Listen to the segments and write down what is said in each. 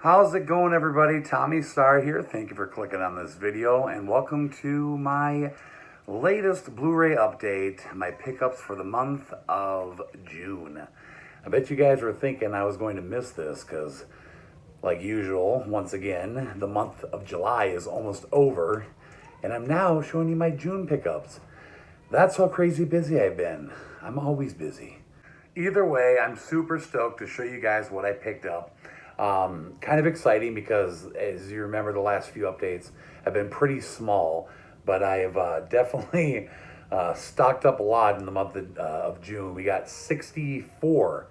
How's it going, everybody? Tommy Star here. Thank you for clicking on this video and welcome to my latest Blu-ray update, my pickups for the month of June. I bet you guys were thinking I was going to miss this because, like usual, once again, the month of July is almost over and I'm now showing you my June pickups. That's how crazy busy I've been. I'm always busy. Either way, I'm super stoked to show you guys what I picked up. Kind of exciting because, as you remember, the last few updates have been pretty small, but I have definitely stocked up a lot in the month of June. We got 64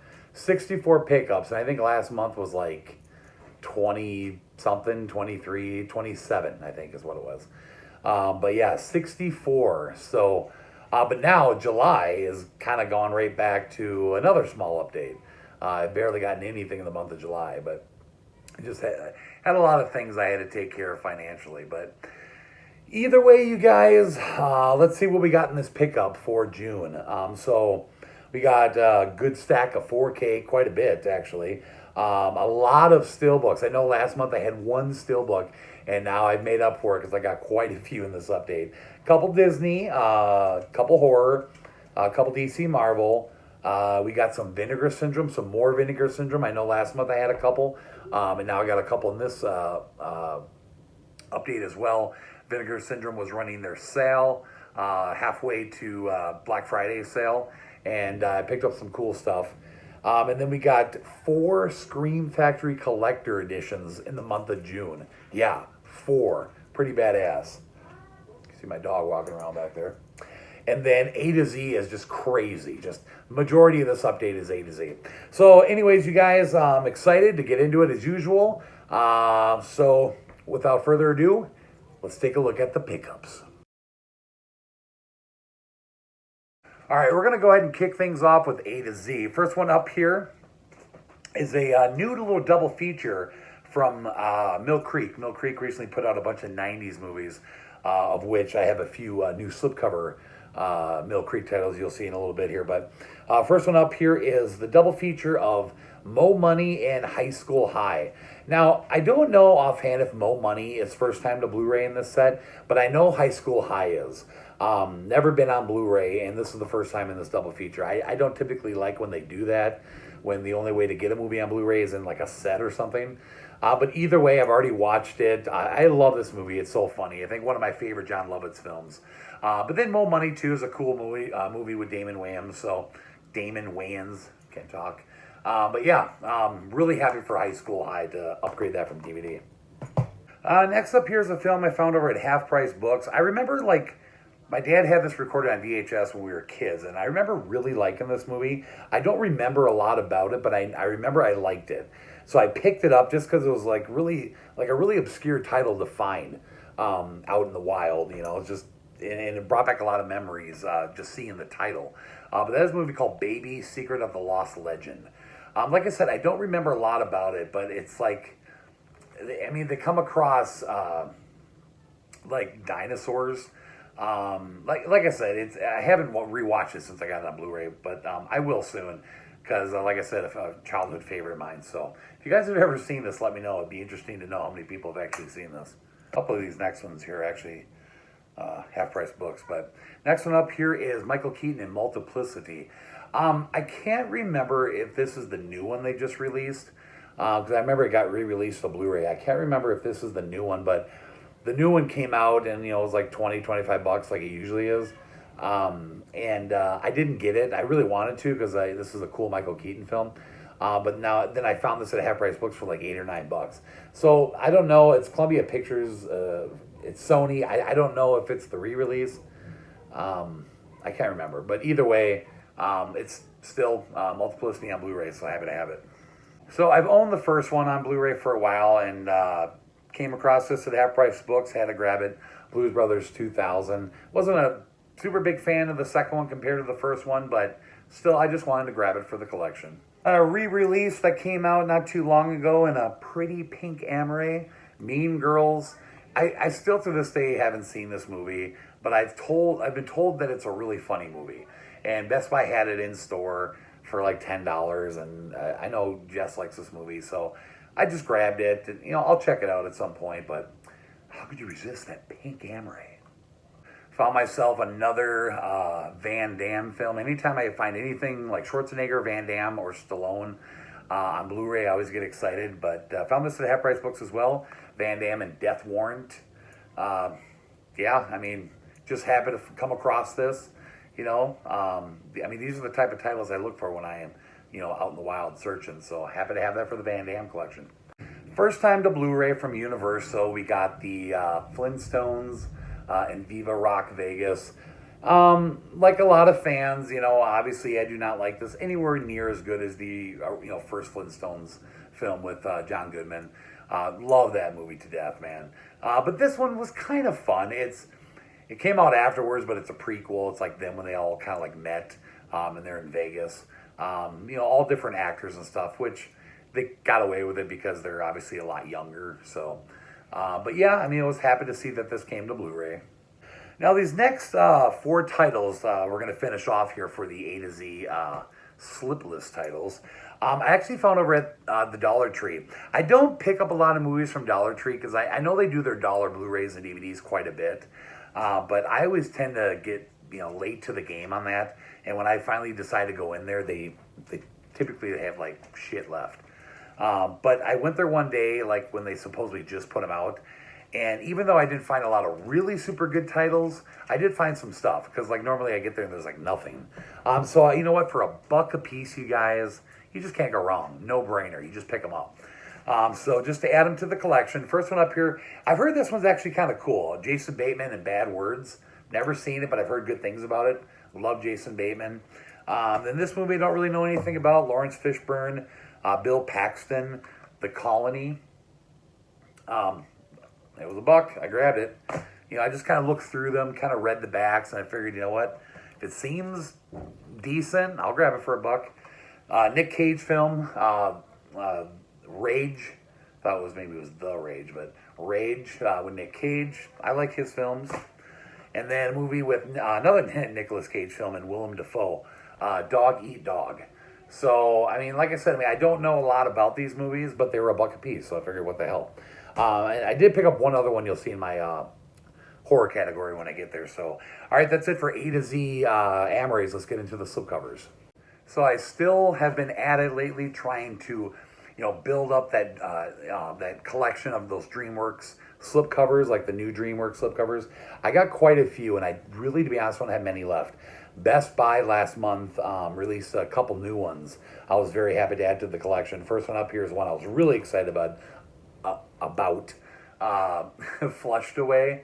pickups, and I think last month was like 20 something, 23, 27, I think is what it was. But yeah, 64. So, but now July is kind of gone right back to another small update. I barely gotten anything in the month of July, but I just had a lot of things I had to take care of financially. But either way, you guys, let's see what we got in this pickup for June. So we got a good stack of 4K, quite a bit actually. A lot of Steelbooks. I know last month I had one Steelbook, and now I've made up for it because I got quite a few in this update. Couple Disney, couple horror, a couple DC Marvel. We got some Vinegar Syndrome, some more Vinegar Syndrome. I know last month I had a couple, and now I got a couple in this update as well. Vinegar Syndrome was running their sale halfway to Black Friday sale, and I picked up some cool stuff. And then we got 4 Scream Factory Collector Editions in the month of June. Yeah, 4. Pretty badass. You see my dog walking around back there. And then A to Z is just crazy. Just majority of this update is A to Z. So anyways, you guys, I'm excited to get into it as usual. So without further ado, let's take a look at the pickups. All right, we're going to go ahead and kick things off with A to Z. First one up here is a new little double feature from Mill Creek. Mill Creek recently put out a bunch of 90s movies, of which I have a few new slipcover Mill Creek titles you'll see in a little bit here. But first one up here is the double feature of Mo Money and High School High. Now, I don't know offhand if Mo Money is first time to Blu-ray in this set, but I know High School High is. Never been on Blu-ray, and this is the first time in this double feature. I don't typically like when they do that, when the only way to get a movie on Blu-ray is in like a set or something. But either way, I've already watched it. I love this movie. It's so funny. I think one of my favorite John Lovitz films. But then Mo Money 2 is a cool movie with Damon Wayans. So Damon Wayans, can't talk. But yeah, really happy for High School High to upgrade that from DVD. Next up, here's a film I found over at Half Price Books. I remember, like, my dad had this recorded on VHS when we were kids, and I remember really liking this movie. I don't remember a lot about it, but I remember I liked it. So I picked it up just because it was like a really obscure title to find out in the wild, you know. It's just, and it brought back a lot of memories just seeing the title. But that is a movie called Baby, Secret of the Lost Legend. Like I said, I don't remember a lot about it, but it's like, I mean, they come across like dinosaurs. Like I said, I haven't rewatched it since I got it on Blu-ray, but I will soon because, like I said, a childhood favorite of mine. So if you guys have ever seen this, let me know. It'd be interesting to know how many people have actually seen this. A couple of these next ones here are actually Half Price Books, but next one up here is Michael Keaton in Multiplicity. I can't remember if this is the new one they just released because I remember it got re-released to Blu-ray. I can't remember if this is the new one, but the new one came out and, you know, it was like 20, 25 bucks like it usually is. And I didn't get it. I really wanted to because this is a cool Michael Keaton film. But then I found this at Half Price Books for like 8 or 9 bucks. So I don't know. It's Columbia Pictures. It's Sony. I don't know if it's the re-release. I can't remember. But either way, it's still Multiplicity on Blu-ray, so happy to have it. So I've owned the first one on Blu-ray for a while and came across this at Half Price Books, had to grab it. Blues Brothers 2000. Wasn't a super big fan of the second one compared to the first one, but still I just wanted to grab it for the collection. A re-release that came out not too long ago in a pretty pink amore, Mean Girls. I still to this day haven't seen this movie, but I've been told that it's a really funny movie. And Best Buy had it in store for like $10, and I know Jess likes this movie, so I just grabbed it. And, I'll check it out at some point, but how could you resist that pink gamma ray? Found myself another Van Damme film. Anytime I find anything like Schwarzenegger, Van Damme, or Stallone on Blu-ray, I always get excited. But found this at Half Price Books as well. Van Damme and Death Warrant. Yeah, I mean, just happy to come across this. These are the type of titles I look for when I am, out in the wild searching. So happy to have that for the Van Damme collection. First time to Blu-ray from Universal, we got the Flintstones and Viva Rock Vegas. Like a lot of fans, obviously I do not like this anywhere near as good as the, first Flintstones film with John Goodman. Love that movie to death, man. But this one was kind of fun. It came out afterwards, but it's a prequel. It's like them when they all kind of like met, and they're in Vegas. All different actors and stuff, which they got away with it because they're obviously a lot younger. So, but yeah, I was happy to see that this came to Blu-ray. Now, these next 4 titles we're going to finish off here for the A to Z slipless titles. I actually found over at the Dollar Tree. I don't pick up a lot of movies from Dollar Tree because I know they do their dollar Blu-rays and DVDs quite a bit. But I always tend to get late to the game on that. And when I finally decide to go in there, they typically have like shit left. But I went there one day, like when they supposedly just put them out. And even though I didn't find a lot of really super good titles, I did find some stuff. Because like normally I get there and there's like nothing. So you know what? For $1 a piece, you guys, you just can't go wrong. No brainer. You just pick them up. So just to add them to the collection. First one up here. I've heard this one's actually kind of cool. Jason Bateman and Bad Words. Never seen it, but I've heard good things about it. Love Jason Bateman. And this movie I don't really know anything about. Lawrence Fishburne, Bill Paxton, The Colony. It was $1. I grabbed it. I just kind of looked through them, kind of read the backs, and I figured, you know what? If it seems decent, I'll grab it for $1. Nick Cage film, Rage. Thought maybe it was The Rage, but Rage with Nick Cage. I like his films. And then a movie with another Nicolas Cage film and Willem Dafoe, Dog Eat Dog. So, like I said, I don't know a lot about these movies, but they were $1 a piece, so I figured, what the hell. And I did pick up one other one you'll see in my horror category when I get there. So, all right, that's it for A to Z Amores. Let's get into the slipcovers. So I still have been at it lately, trying to, build up that collection of those DreamWorks slipcovers, like the new DreamWorks slipcovers. I got quite a few, and I really, to be honest, don't have many left. Best Buy last month released a couple new ones. I was very happy to add to the collection. First one up here is one I was really excited about Flushed Away.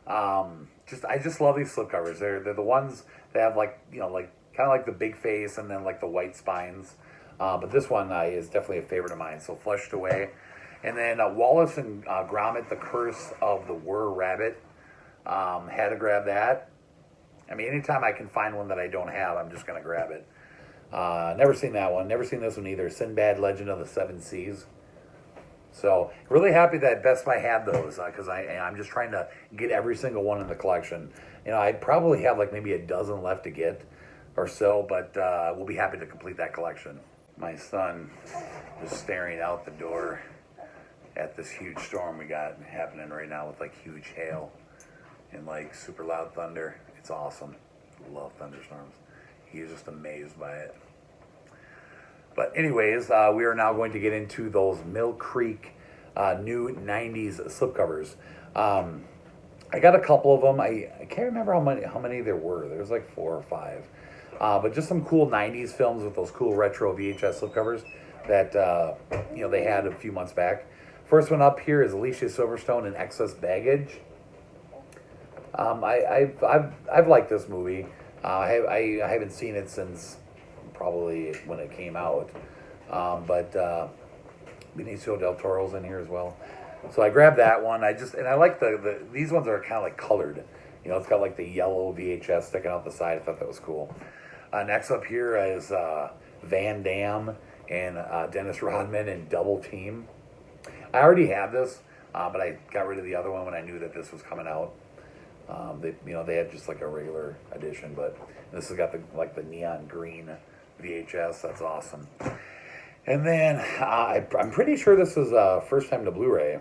I just love these slipcovers. They're the ones that have kind of like the big face and then like the white spines. But this one is definitely a favorite of mine. So Flushed Away. And then Wallace and Gromit, The Curse of the Were Rabbit. Had to grab that. Anytime I can find one that I don't have, I'm just going to grab it. Never seen that one. Never seen this one either. Sinbad, Legend of the Seven Seas. So, really happy that Best Buy had those, because I'm just trying to get every single one in the collection. I probably have like maybe a dozen left to get or so, but we'll be happy to complete that collection. My son is staring out the door at this huge storm we got happening right now with like huge hail and like super loud thunder. It's awesome. Love thunderstorms. He's just amazed by it. But anyways, we are now going to get into those Mill Creek new 90s slipcovers. I got a couple of them. I can't remember how many there were. There was like 4 or 5. But just some cool 90s films with those cool retro VHS slipcovers that they had a few months back. First one up here is Alicia Silverstone and Excess Baggage. I've liked this movie. I haven't seen it since probably when it came out, but Benicio del Toro's in here as well, so I grabbed that one. I like these ones are kind of like colored. It's got like the yellow VHS sticking out the side. I thought that was cool. Next up here is Van Damme and Dennis Rodman in Double Team. I already have this, but I got rid of the other one when I knew that this was coming out. They had just like a regular edition, but this has got the neon green VHS. That's awesome. And then I'm pretty sure this is first time to Blu-ray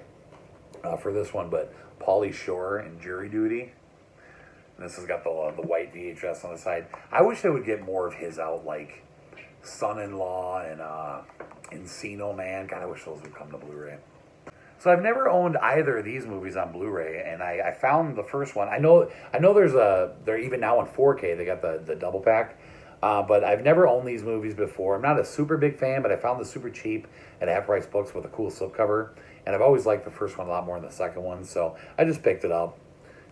for this one, but Pauly Shore in Jury Duty. And this has got the white VHS on the side. I wish they would get more of his out, like Son-in-Law and Encino Man. God, I wish those would come to Blu-ray. So I've never owned either of these movies on Blu-ray, and I found the first one. I know they're even now in 4K. They got the double pack. But I've never owned these movies before. I'm not a super big fan, but I found this super cheap at Half-Price Books with a cool slipcover. And I've always liked the first one a lot more than the second one, so I just picked it up.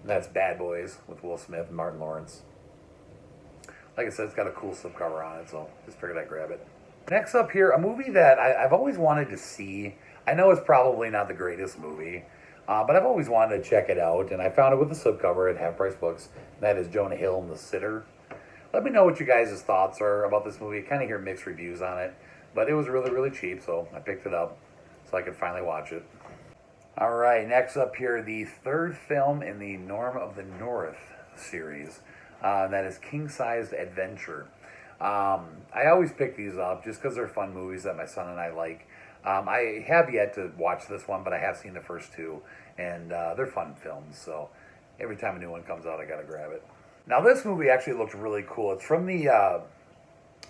And that's Bad Boys with Will Smith and Martin Lawrence. Like I said, it's got a cool slipcover on it, so just figured I'd grab it. Next up here, a movie that I've always wanted to see. I know it's probably not the greatest movie, but I've always wanted to check it out. And I found it with the slipcover at Half-Price Books. And that is Jonah Hill and The Sitter. Let me know what you guys' thoughts are about this movie. I kind of hear mixed reviews on it, but it was really, really cheap, so I picked it up so I could finally watch it. All right, next up here, the third film in the Norm of the North series. That is King Sized Adventure. I always pick these up just because they're fun movies that my son and I like. I have yet to watch this one, but I have seen the first two, and they're fun films, so every time a new one comes out, I gotta grab it. Now, this movie actually looked really cool. It's from the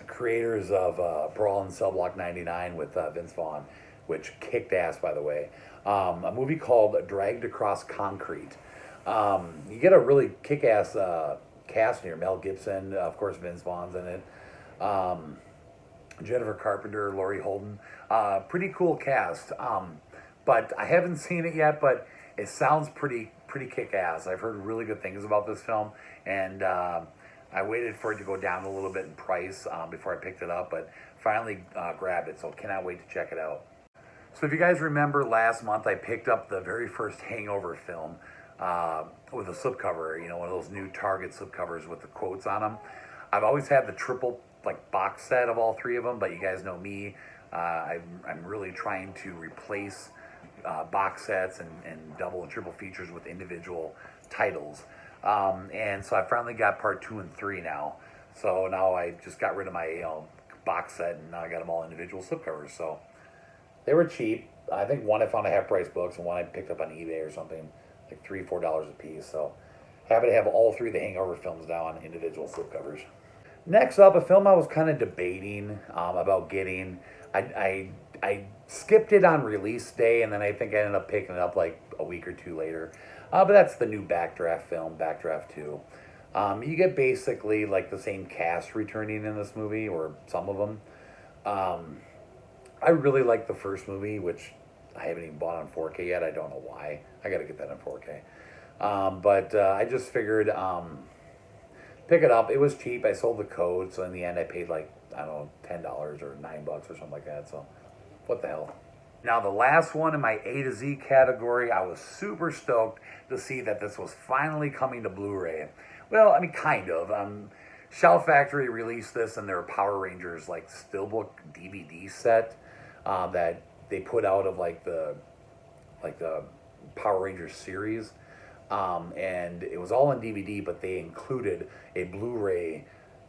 creators of Brawl in Cell Block 99 with Vince Vaughn, which kicked ass, by the way. A movie called Dragged Across Concrete. You get a really kick-ass cast here. Mel Gibson, of course, Vince Vaughn's in it. Jennifer Carpenter, Laurie Holden. Pretty cool cast. But I haven't seen it yet, but it sounds pretty kick-ass. I've heard really good things about this film, and I waited for it to go down a little bit in price before I picked it up, but finally grabbed it, so cannot wait to check it out. So if you guys remember last month, I picked up the very first Hangover film with a slipcover, you know, one of those new Target slipcovers with the quotes on them. I've always had the triple box set of all three of them, but you guys know me. I'm really trying to replace box sets and double and triple features with individual titles. And so I finally got part 2 and 3 now. So now I just got rid of my box set, and now I got them all individual slipcovers. So they were cheap. I think one I found at Half-Price Books and one I picked up on eBay or something, like $3, $4 a piece. So happy to have all three of the Hangover films now on individual slipcovers. Next up, a film I was kind of debating about getting. I skipped it on release day, and then I think I ended up picking it up like a week or two later. But that's the new Backdraft film, Backdraft 2. You get basically like the same cast returning in this movie, or some of them. I really like the first movie, which I haven't even bought on 4K yet. I don't know why. I got to get that on 4K. But I just figured pick it up. It was cheap. I sold the code, so in the end I paid like, I don't know, $10 or $9 or something like that. So what the hell. Now, the last one in my A to Z category, I was super stoked to see that this was finally coming to Blu-ray. Well, I mean, kind of. Shout Factory released this in their Power Rangers like Steelbook DVD set that they put out of like the Power Rangers series, and it was all on DVD, but they included a Blu-ray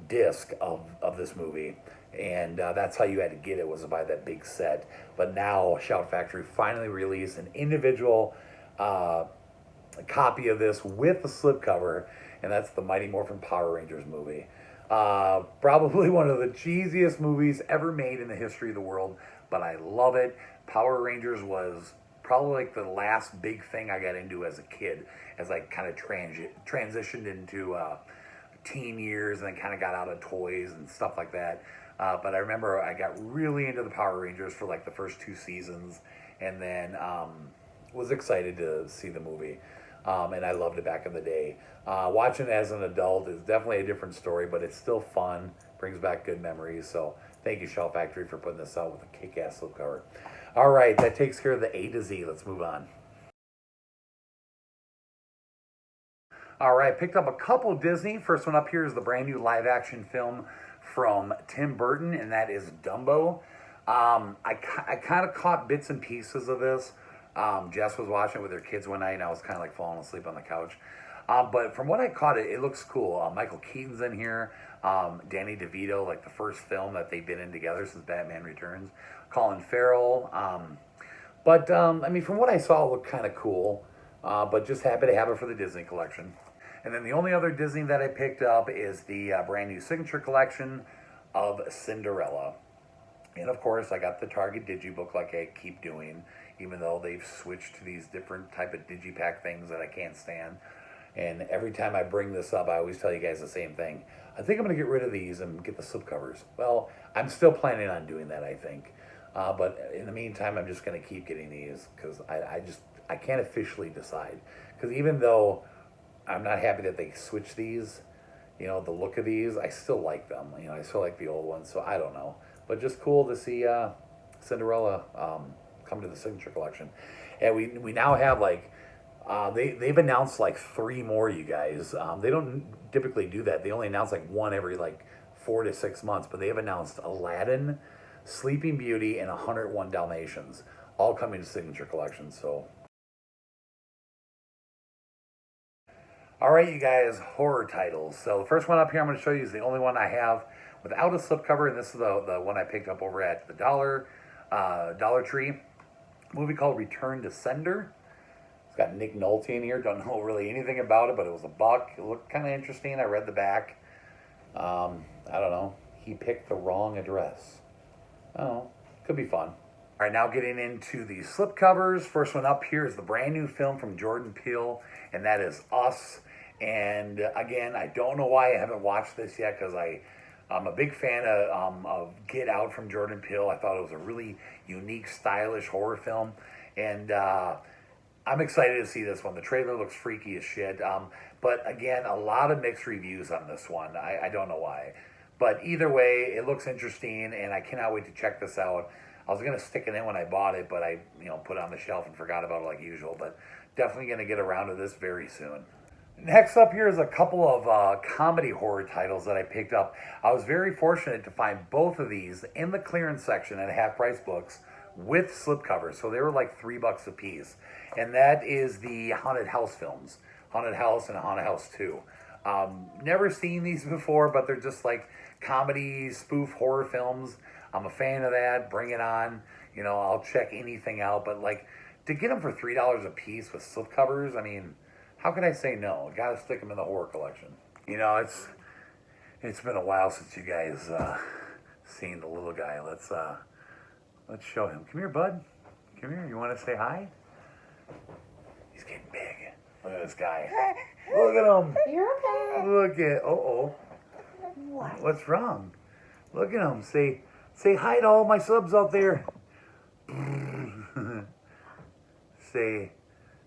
disc of this movie. And that's how you had to get it, was to buy that big set. But now Shout Factory finally released an individual copy of this with the slipcover, and that's the Mighty Morphin Power Rangers movie. Probably one of the cheesiest movies ever made in the history of the world, but I love it. Power Rangers was probably like the last big thing I got into as a kid, as I kind of transitioned into teen years and then kind of got out of toys and stuff like that. But I remember I got really into the Power Rangers for like the first 2 seasons, and then was excited to see the movie. And I loved it back in the day. Watching it as an adult is definitely a different story, but it's still fun, brings back good memories. So thank you, Shout Factory, for putting this out with a kick-ass slipcover. All right, that takes care of the A to Z. Let's move on. All right, picked up a couple Disney. First one up here is the brand new live-action film from Tim Burton, and that is Dumbo. I kind of caught bits and pieces of this. Jess was watching it with her kids one night, and I was kind of like falling asleep on the couch. But from what I caught, it looks cool. Michael Keaton's in here. Danny DeVito, like the first film that they've been in together since Batman Returns. Colin Farrell. I mean, from what I saw, it looked kind of cool. But just happy to have it for the Disney collection. And then the only other Disney that I picked up is the brand new signature collection of Cinderella. And of course, I got the Target Digibook like I keep doing, even though they've switched to these different type of Digipack things that I can't stand. And every time I bring this up, I always tell you guys the same thing. I think I'm going to get rid of these and get the slipcovers. Well, I'm still planning on doing that, I think. But in the meantime, I'm just going to keep getting these because I can't officially decide. Because even though I'm not happy that they switched these, you know, the look of these, I still like them. You know, I still like the old ones, so I don't know. But just cool to see Cinderella come to the signature collection. And we now have like, they've announced like 3 more, you guys. They don't typically do that. They only announce like one every like 4 to 6 months. But they have announced Aladdin, Sleeping Beauty, and 101 Dalmatians, all coming to signature collection. So, all right, you guys, horror titles. So the first one up here I'm going to show you is the only one I have without a slipcover, and this is the one I picked up over at the Dollar Tree. A movie called Return to Sender. It's got Nick Nolte in here. Don't know really anything about it, but it was $1. It looked kind of interesting. I read the back. I don't know. He picked the wrong address. Oh, could be fun. All right, now getting into the slipcovers. First one up here is the brand new film from Jordan Peele, and that is Us. And again, I don't know why I haven't watched this yet because I'm a big fan of Get Out from Jordan Peele. I thought it was a really unique, stylish horror film. And I'm excited to see this one. The trailer looks freaky as shit. But again, a lot of mixed reviews on this one. I don't know why. But either way, it looks interesting, and I cannot wait to check this out. I was going to stick it in when I bought it, but I put it on the shelf and forgot about it like usual. But definitely going to get around to this very soon. Next up here is a couple of comedy horror titles that I picked up. I was very fortunate to find both of these in the clearance section at Half Price Books with slipcovers. So they were like $3 a piece. And that is the Haunted House films. Haunted House and Haunted House 2. Never seen these before, but they're just like comedy, spoof horror films. I'm a fan of that. Bring it on. You know, I'll check anything out. But like, to get them for $3 a piece with slipcovers, I mean, how can I say no? Gotta stick them in the horror collection. You know, it's been a while since you guys seen the little guy. Let's show him. Come here, bud. Come here. You want to say hi? He's getting big. Look at this guy. Look at him. You're okay. Look at. What? What's wrong? Look at him. Say hi to all my subs out there. Say.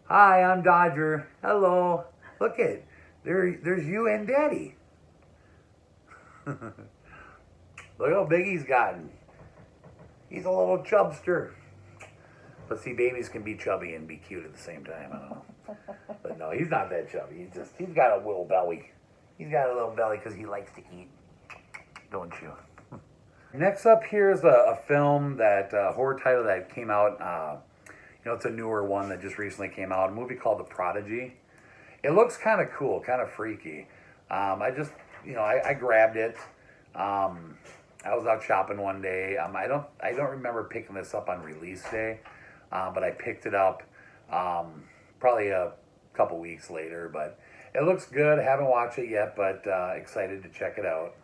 Hi, I'm Dodger. Hello. Look at there's you and Daddy. Look how big he's gotten. He's a little chubster. But see, babies can be chubby and be cute at the same time. I don't know. But no, he's not that chubby. He's got a little belly. He's got a little belly because he likes to eat. Don't you? Next up here is a film that horror title that came out. It's a newer one that just recently came out. A movie called The Prodigy. It looks kind of cool, kind of freaky. I grabbed it. I was out shopping one day. I don't remember picking this up on release day, but I picked it up probably a couple weeks later. But it looks good. I haven't watched it yet, but excited to check it out.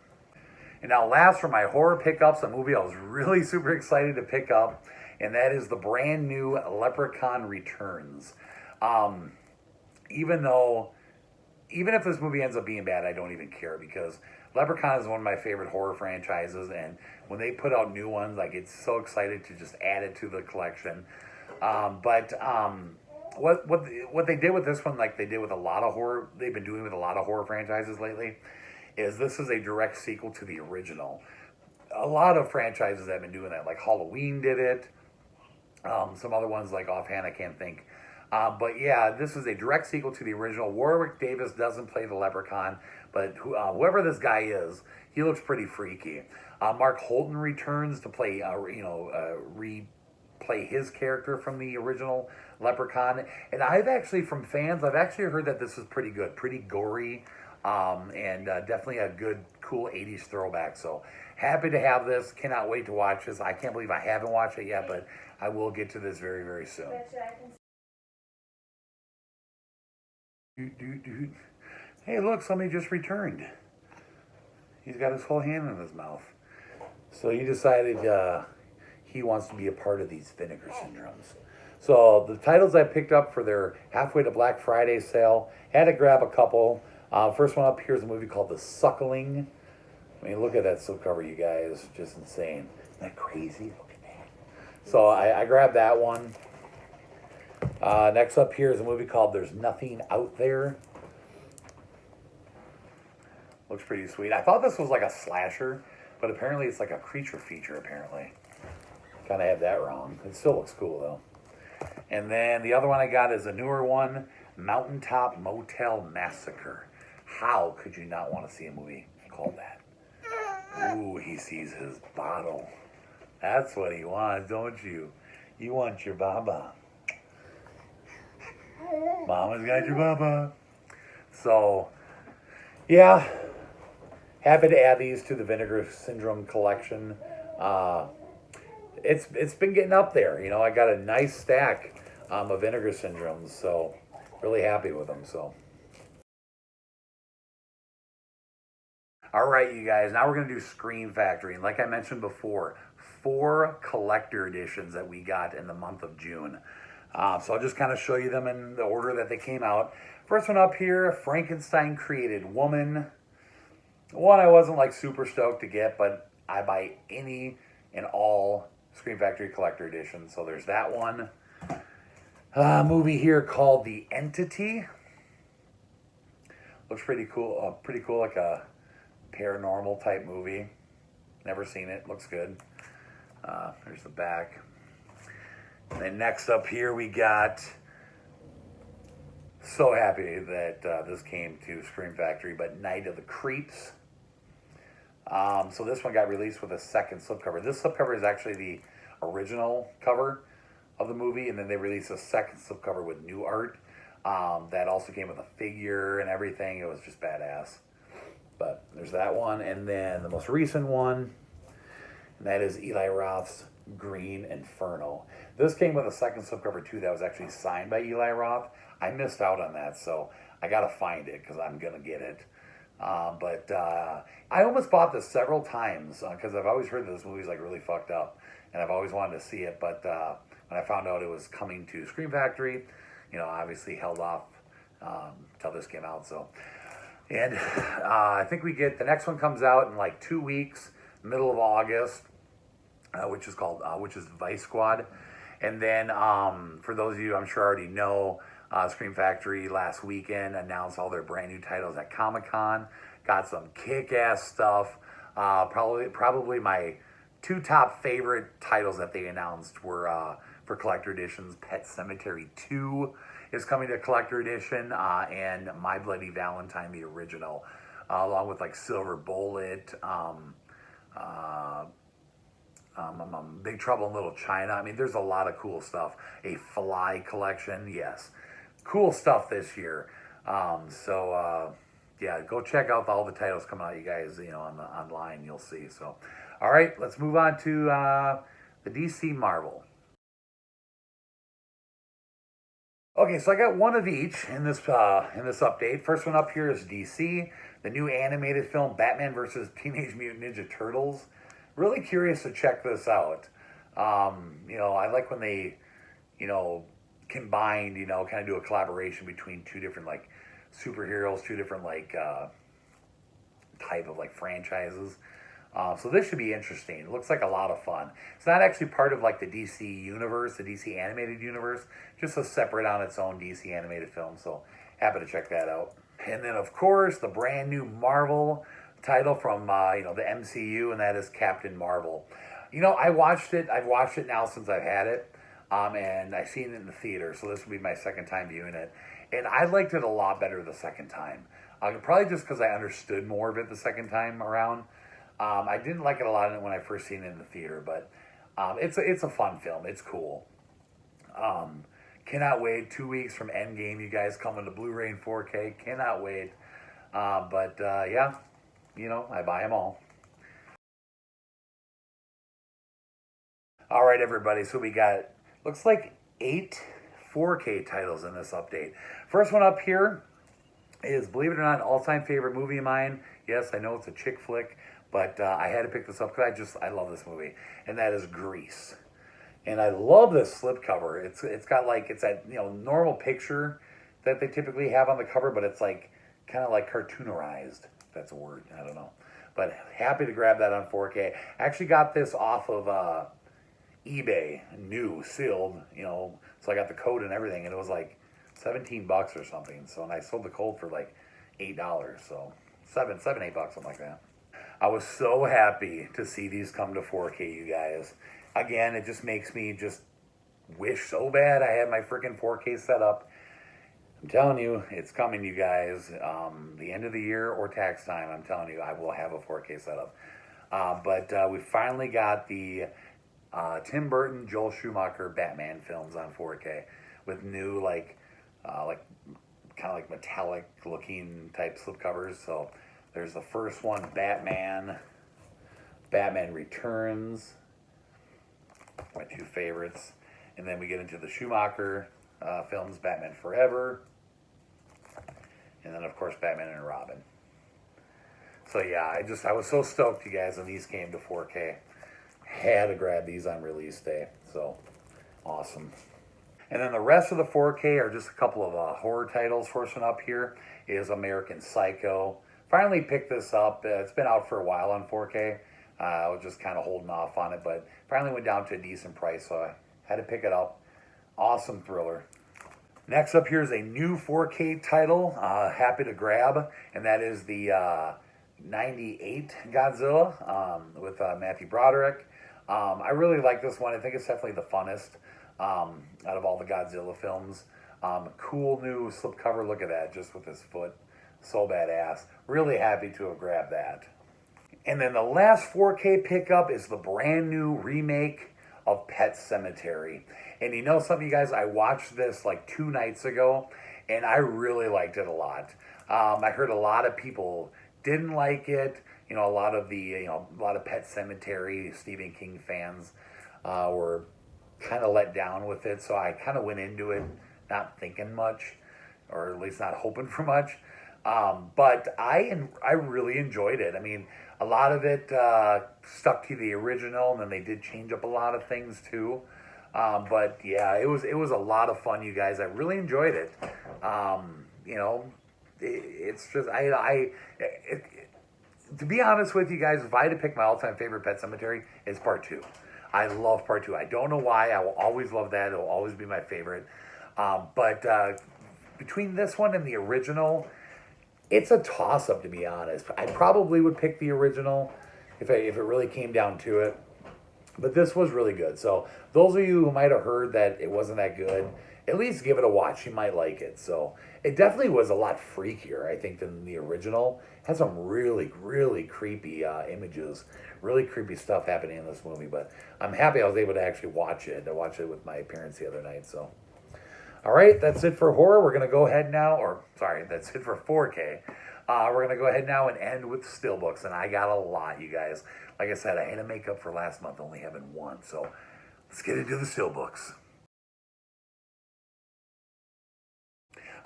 And now last for my horror pickups, a movie I was really super excited to pick up, and that is the brand new Leprechaun Returns. Even if this movie ends up being bad, I don't even care because Leprechaun is one of my favorite horror franchises, and when they put out new ones, I get so excited to just add it to the collection. What they did with this one, like they did with a lot of horror, they've been doing with a lot of horror franchises lately, is this is a direct sequel to the original. A lot of franchises have been doing that, like Halloween did it. Some other ones, like offhand, I can't think. But yeah, this is a direct sequel to the original. Warwick Davis doesn't play the Leprechaun, but whoever this guy is, he looks pretty freaky. Mark Holton returns to play, replay his character from the original Leprechaun. And I've actually, from fans, I've actually heard that this is pretty good, pretty gory, and definitely a good, cool 80s throwback. So happy to have this. Cannot wait to watch this. I can't believe I haven't watched it yet, but I will get to this very, very soon. Hey, look, somebody just returned. He's got his whole hand in his mouth. So he decided he wants to be a part of these Vinegar Syndromes. So the titles I picked up for their halfway to Black Friday sale, had to grab a couple. First one up here is a movie called The Suckling. I mean, look at that slipcover, you guys. Just insane. Isn't that crazy? Look at that. So I grabbed that one. Next up here is a movie called There's Nothing Out There. Looks pretty sweet. I thought this was like a slasher, but apparently it's like a creature feature, apparently. Kind of had that wrong. It still looks cool, though. And then the other one I got is a newer one, Mountaintop Motel Massacre. How could you not want to see a movie called that? Ooh, he sees his bottle. That's what he wants, don't you? You want your baba. Mama's got your baba. So, yeah. Happy to add these to the Vinegar Syndrome collection. It's been getting up there. You know, I got a nice stack of Vinegar Syndromes, so really happy with them. So, all right, you guys. Now we're gonna do Scream Factory, and like I mentioned before, 4 collector editions that we got in the month of June. So I'll just kind of show you them in the order that they came out. First one up here, Frankenstein Created Woman. One I wasn't like super stoked to get, but I buy any and all Scream Factory collector editions. So there's that one. Movie here called The Entity. Looks pretty cool. Pretty cool, like a paranormal type movie. Never seen it. Looks good. There's the back. And then next up here we got. So happy that this came to Scream Factory, but Night of the Creeps. So this one got released with a second slipcover. This slipcover is actually the original cover of the movie, and then they released a second slipcover with new art that also came with a figure and everything. It was just badass. But there's that one, and then the most recent one, and that is Eli Roth's Green Inferno. This came with a second slipcover too that was actually signed by Eli Roth. I missed out on that, so I gotta find it because I'm gonna get it. But I almost bought this several times because I've always heard that this movie's like really fucked up, and I've always wanted to see it. But when I found out it was coming to Scream Factory, you know, obviously held off till this came out. So, and I think we get the next one comes out in like 2 weeks, middle of August, which is Vice Squad. And then for those of you I'm sure already know, Scream Factory last weekend announced all their brand new titles at Comic-Con. Got some kick-ass stuff. Probably my 2 top favorite titles that they announced were for collector editions. Pet Sematary 2 is coming to collector edition, and My Bloody Valentine, the original, along with like Silver Bullet, Big Trouble in Little China. I mean, there's a lot of cool stuff. A Fly collection, yes. Cool stuff this year. Yeah, go check out all the titles coming out, you guys, you know, online, you'll see. So, all right, let's move on to the DC Marvel. Okay, so I got one of each in this update. First one up here is DC, the new animated film Batman versus Teenage Mutant Ninja Turtles. Really curious to check this out. You know, I like when they, you know, combined, you know, kind of do a collaboration between 2 different like superheroes, 2 different like type of like franchises. So this should be interesting. It looks like a lot of fun. It's not actually part of like the DC universe, the DC animated universe, just a separate on its own DC animated film. So happy to check that out. And then of course the brand new Marvel title from you know, the MCU, and that is Captain Marvel. You know, I've watched it now since I've had it. And I've seen it in the theater, so this will be my second time viewing it. And I liked it a lot better the second time. Probably just because I understood more of it the second time around. I didn't like it a lot when I first seen it in the theater, but it's a fun film. It's cool. Cannot wait. 2 weeks from Endgame, you guys coming to Blu-ray and 4K. Cannot wait. Yeah, you know, I buy them all. All right, everybody. So we got, looks like 8 4K titles in this update. First one up here is, believe it or not, an all-time favorite movie of mine. Yes, I know it's a chick flick, but I had to pick this up because I love this movie, and that is Grease. And I love this slipcover. It's got like, it's that, you know, normal picture that they typically have on the cover, but it's like kind of like cartoonerized. If that's a word, I don't know. But happy to grab that on 4K. I actually got this off of eBay, new, sealed, you know, so I got the code and everything, and it was like $17 or something. So, and I sold the code for like $8, so $7, $8, something like that. I was so happy to see these come to 4K, you guys. Again, it just makes me just wish so bad I had my freaking 4K set up. I'm telling you, it's coming, you guys. The end of the year or tax time, I'm telling you, I will have a 4K setup. But we finally got the Tim Burton, Joel Schumacher Batman films on 4K with new like kind of like metallic looking type slipcovers. So there's the first one, Batman Returns, my two favorites, and then we get into the Schumacher films, Batman Forever, and then of course Batman and Robin. So yeah, I was so stoked, you guys, when these came to 4K. Had to grab these on release day, so awesome. And then the rest of the 4K are just a couple of horror titles. First one up here is American Psycho. Finally picked this up. It's been out for a while on 4K. I was just kind of holding off on it, but finally went down to a decent price, so I had to pick it up. Awesome thriller. Next up here is a new 4K title, happy to grab, and that is the 98 Godzilla with Matthew Broderick. I really like this one. I think it's definitely the funnest out of all the Godzilla films. Cool new slipcover. Look at that, just with his foot. So badass. Really happy to have grabbed that. And then the last 4K pickup is the brand new remake of Pet Sematary. And you know something, you guys? I watched this like 2 nights ago, and I really liked it a lot. I heard a lot of people didn't like it. You know, a lot of Pet Sematary Stephen King fans were kind of let down with it. So I kind of went into it not thinking much, or at least not hoping for much. But I really enjoyed it. I mean, a lot of it stuck to the original, and then they did change up a lot of things too. But yeah, it was a lot of fun, you guys. I really enjoyed it. You know, it's just to be honest with you guys, if I had to pick my all-time favorite Pet Sematary, it's part 2. I love part 2. I don't know why. I will always love that. It will always be my favorite. But between this one and the original, it's a toss-up, to be honest. I probably would pick the original if it really came down to it. But this was really good. So those of you who might have heard that it wasn't that good, at least give it a watch. You might like it. So it definitely was a lot freakier, I think, than the original. It had some really, really creepy images, really creepy stuff happening in this movie. But I'm happy I was able to actually watch it. I watched it with my parents the other night. So, all right, that's it for horror. We're going to go ahead now, that's it for 4K. We're going to go ahead now and end with Steelbooks. And I got a lot, you guys. Like I said, I had to make up for last month only having one. So let's get into the Steelbooks.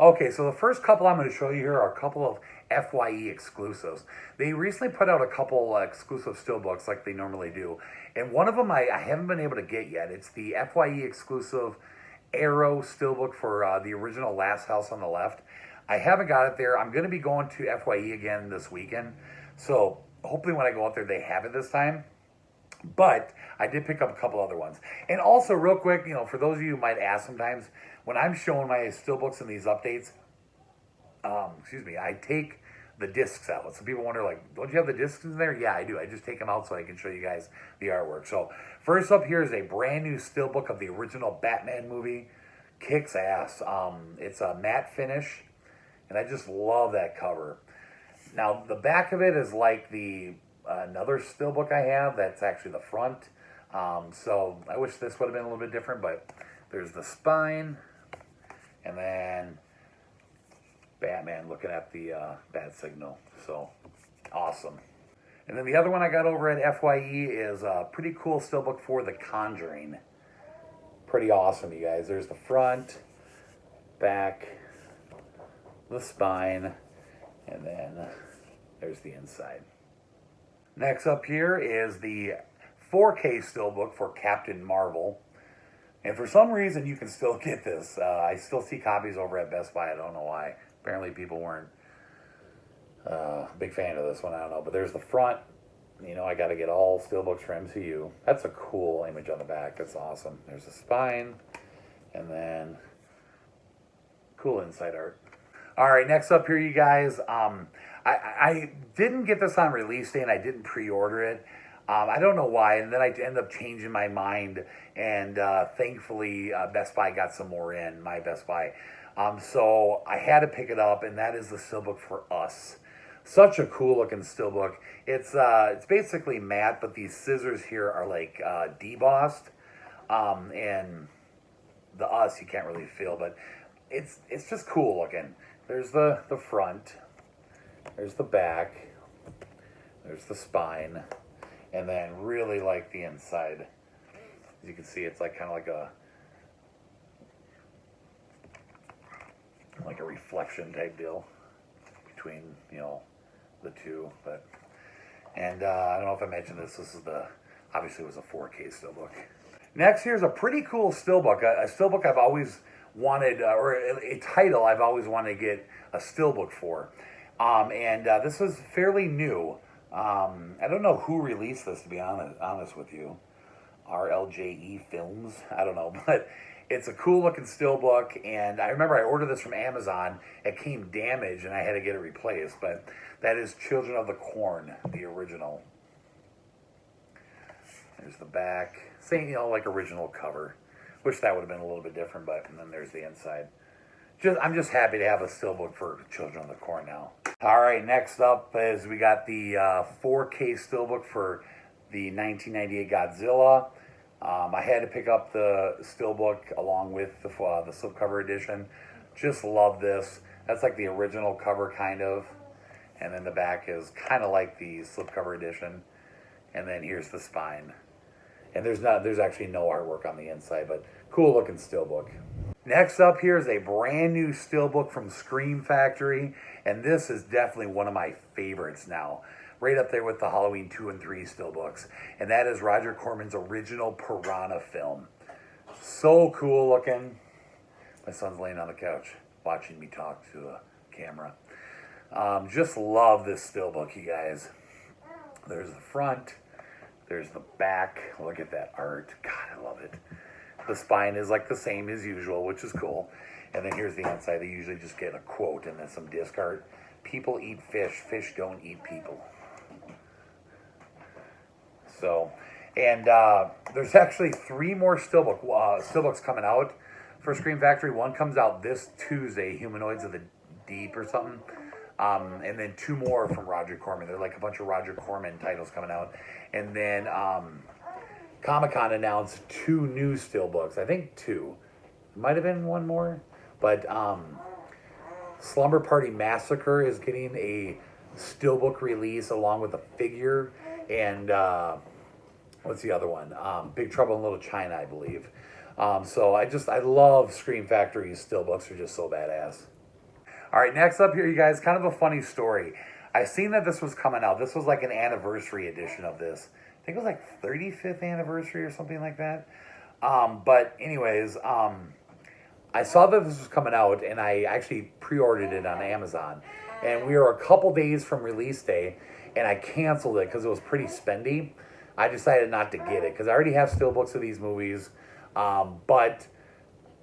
Okay, so the first couple I'm going to show you here are a couple of FYE exclusives. They recently put out a couple exclusive Steelbooks like they normally do. And one of them I haven't been able to get yet. It's the FYE exclusive Arrow Steelbook for the original Last House on the Left. I haven't got it there. I'm going to be going to FYE again this weekend. So hopefully when I go out there, they have it this time. But I did pick up a couple other ones. And also, real quick, you know, for those of you who might ask sometimes, when I'm showing my Steelbooks in these updates, I take the discs out. So people wonder, like, don't you have the discs in there? Yeah, I do. I just take them out so I can show you guys the artwork. So first up here is a brand new Steelbook of the original Batman movie. Kicks ass. It's a matte finish, and I just love that cover. Now, the back of it is like the another Steelbook I have. That's actually the front. So I wish this would have been a little bit different, but there's the spine. And then Batman looking at the bat signal. So, awesome. And then the other one I got over at FYE is a pretty cool steelbook for The Conjuring. Pretty awesome, you guys. There's the front, back, the spine, and then there's the inside. Next up here is the 4K steelbook for Captain Marvel. And for some reason, you can still get this. I still see copies over at Best Buy. I don't know why. Apparently, people weren't a big fan of this one. I don't know. But there's the front. You know, I got to get all steelbooks for MCU. That's a cool image on the back. That's awesome. There's the spine. And then cool inside art. All right, next up here, you guys. I didn't get this on release day, and I didn't pre-order it. I don't know why, and then I ended up changing my mind, and thankfully Best Buy got some more in, my Best Buy. So I had to pick it up, and that is the steelbook for Us. Such a cool looking steelbook. It's basically matte, but these scissors here are like debossed, and the Us you can't really feel, but it's just cool looking. There's the front, there's the back, there's the spine. And then really like the inside. As you can see, it's like kind of like a reflection type deal between, you know, the two. But and I don't know if I mentioned this. This is obviously it was a 4K steelbook. Next, here's a pretty cool steelbook. A steelbook I've always wanted, or a title I've always wanted to get a steelbook for. And this is fairly new. I don't know who released this, to be honest with you. RLJE Films, I don't know, but it's a cool looking steelbook, and I remember I ordered this from Amazon. It came damaged, and I had to get it replaced, but that is Children of the Corn, the original. There's the back, same, you know, like original cover. Wish that would have been a little bit different, but and then there's the inside. I'm just happy to have a steelbook for Children of the Corn now. All right, next up is we got the 4K steelbook for the 1998 Godzilla. I had to pick up the steelbook along with the slipcover edition. Just love this. That's like the original cover, kind of. And then the back is kind of like the slipcover edition. And then here's the spine. And there's actually no artwork on the inside, but cool looking steelbook. Next up here is a brand new steelbook from Scream Factory, and this is definitely one of my favorites now. Right up there with the Halloween 2 and 3 steelbooks. And that is Roger Corman's original Piranha film. So cool looking. My son's laying on the couch watching me talk to a camera. Just love this steelbook, you guys. There's the front. There's the back. Look at that art. God, I love it. The spine is like the same as usual, which is cool. And then here's the inside. They usually just get a quote and then some disc art. People eat fish. Fish don't eat people. So, and there's actually 3 more steelbooks coming out for Scream Factory. One comes out this Tuesday, Humanoids of the Deep or something. And then 2 more from Roger Corman. They're like a bunch of Roger Corman titles coming out. And then Comic-Con announced 2 new steelbooks. I think 2. Might have been 1 more. But Slumber Party Massacre is getting a steelbook release along with a figure. And what's the other one? Big Trouble in Little China, I believe. So I love Scream Factory's steelbooks. They're just so badass. All right, next up here, you guys, kind of a funny story. I seen that this was coming out. This was like an anniversary edition of this. I think it was like 35th anniversary or something like that. But anyways, I saw that this was coming out, and I actually pre-ordered it on Amazon. And we were a couple days from release day, and I canceled it because it was pretty spendy. I decided not to get it because I already have steelbooks of these movies. But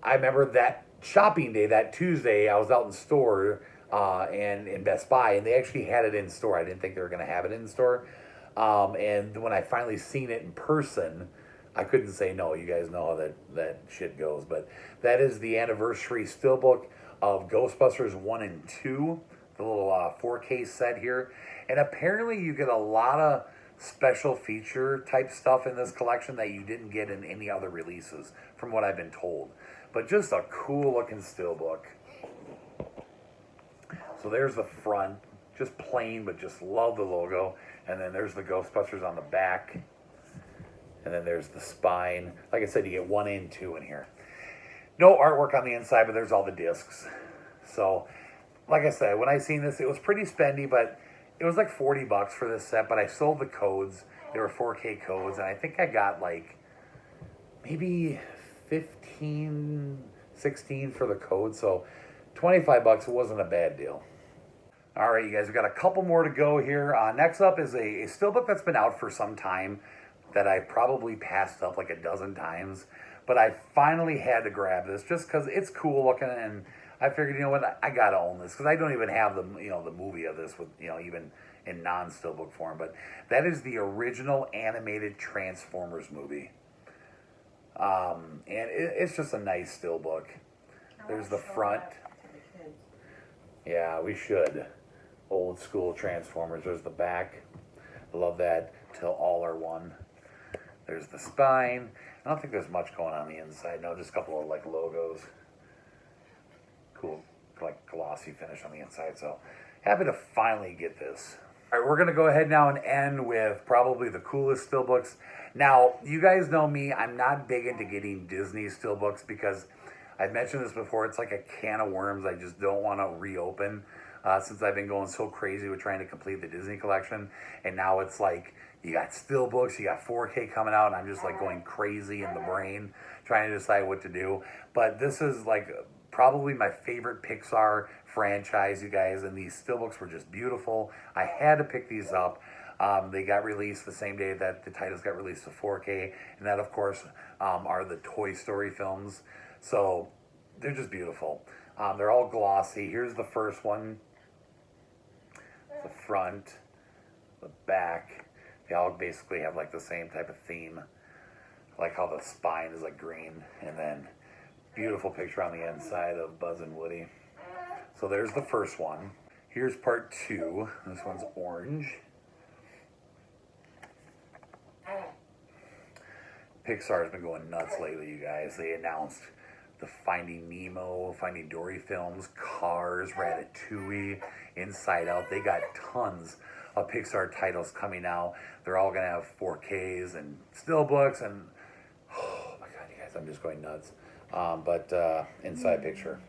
I remember that shopping day, that Tuesday, I was out in store and in Best Buy, and they actually had it in store. I didn't think they were going to have it in store. And when I finally seen it in person, I couldn't say no. You guys know how that shit goes. But that is the anniversary steelbook of Ghostbusters 1 and 2, the little 4K set here. And apparently you get a lot of special feature type stuff in this collection that you didn't get in any other releases, from what I've been told. but just a cool looking steelbook. So there's the front, just plain, but just love the logo. And then there's the Ghostbusters on the back. And then there's the spine. Like I said, you get 1 and 2 in here. No artwork on the inside, but there's all the discs. So, like I said, when I seen this, it was pretty spendy, but it was like $40 for this set. But I sold the codes. They were 4K codes, and I think I got like maybe 15, 16 for the code. So, $25, it wasn't a bad deal. All right, you guys, we've got a couple more to go here. Next up is a steelbook that's been out for some time that I probably passed up like a dozen times. But I finally had to grab this just because it's cool looking, and I figured, you know what, I gotta own this because I don't even have the the movie of this with even in non-steelbook form. But that is the original animated Transformers movie, and it's just a nice steelbook. There's the front. Yeah, we should. Old school Transformers. There's the back. I love that. Till all are one. There's the spine. I don't think there's much going on the inside. No, just a couple of like logos. Cool, like glossy finish on the inside. So happy to finally get this. All right, we're gonna go ahead now and end with probably the coolest steelbooks. Now, you guys know me. I'm not big into getting Disney steelbooks because I've mentioned this before. It's like a can of worms I just don't want to reopen since I've been going so crazy with trying to complete the Disney collection. And now it's like you got steelbooks, you got 4K coming out, and I'm just like going crazy in the brain trying to decide what to do. But this is like probably my favorite Pixar franchise, you guys, and these steelbooks were just beautiful. I had to pick these up. They got released the same day that the titles got released to 4K, and that, of course, are the Toy Story films. So they're just beautiful. They're all glossy. Here's the first one. The front, the back. They all basically have like the same type of theme. I like how the spine is like green, and then beautiful picture on the inside of Buzz and Woody. So there's the first one. Here's part 2. This one's orange. Pixar's been going nuts lately, you guys. They announced the Finding Nemo, Finding Dory films, Cars, Ratatouille, Inside Out. They got tons of Pixar titles coming out. They're all going to have 4Ks and steelbooks, and oh my God, you guys, I'm just going nuts. Inside picture,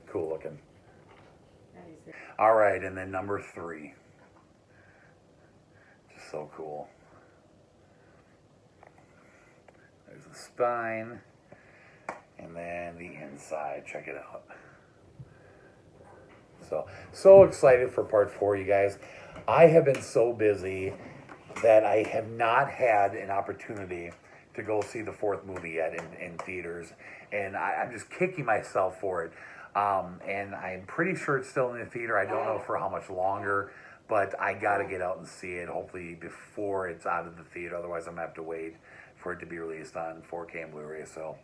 cool looking. All right, and then number 3. Just so cool. There's the spine. And then the inside, check it out. So excited for part 4, you guys. I have been so busy that I have not had an opportunity to go see the 4th movie yet in theaters. And I'm just kicking myself for it. And I'm pretty sure it's still in the theater. I don't know for how much longer, but I got to get out and see it, hopefully before it's out of the theater. Otherwise, I'm going to have to wait for it to be released on 4K and Blu Ray. So,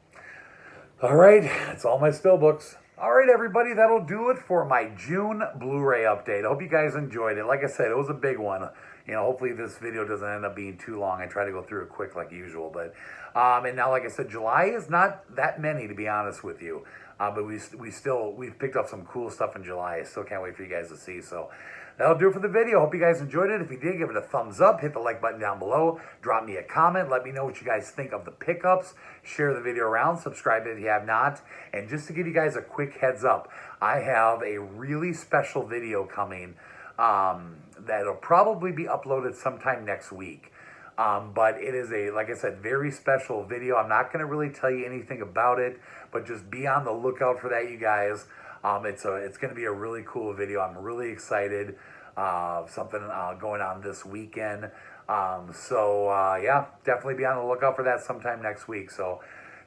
all right, that's all my steelbooks. All right, everybody, that'll do it for my June Blu Ray update. I hope you guys enjoyed it. Like I said, it was a big one. Hopefully this video doesn't end up being too long. I try to go through it quick like usual. But and now, like I said, July is not that many, to be honest with you. But we've picked up some cool stuff in July. I still can't wait for you guys to see. So that'll do it for the video. Hope you guys enjoyed it. If you did, give it a thumbs up. Hit the like button down below. Drop me a comment. Let me know what you guys think of the pickups. Share the video around. Subscribe if you have not. And just to give you guys a quick heads up, I have a really special video coming that'll probably be uploaded sometime next week. But it is like I said, very special video. I'm not going to really tell you anything about it, but just be on the lookout for that, you guys. It's going to be a really cool video. I'm really excited. Something going on this weekend. Yeah, definitely be on the lookout for that sometime next week. So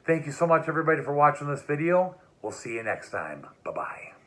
thank you so much, everybody, for watching this video. We'll see you next time. Bye-bye.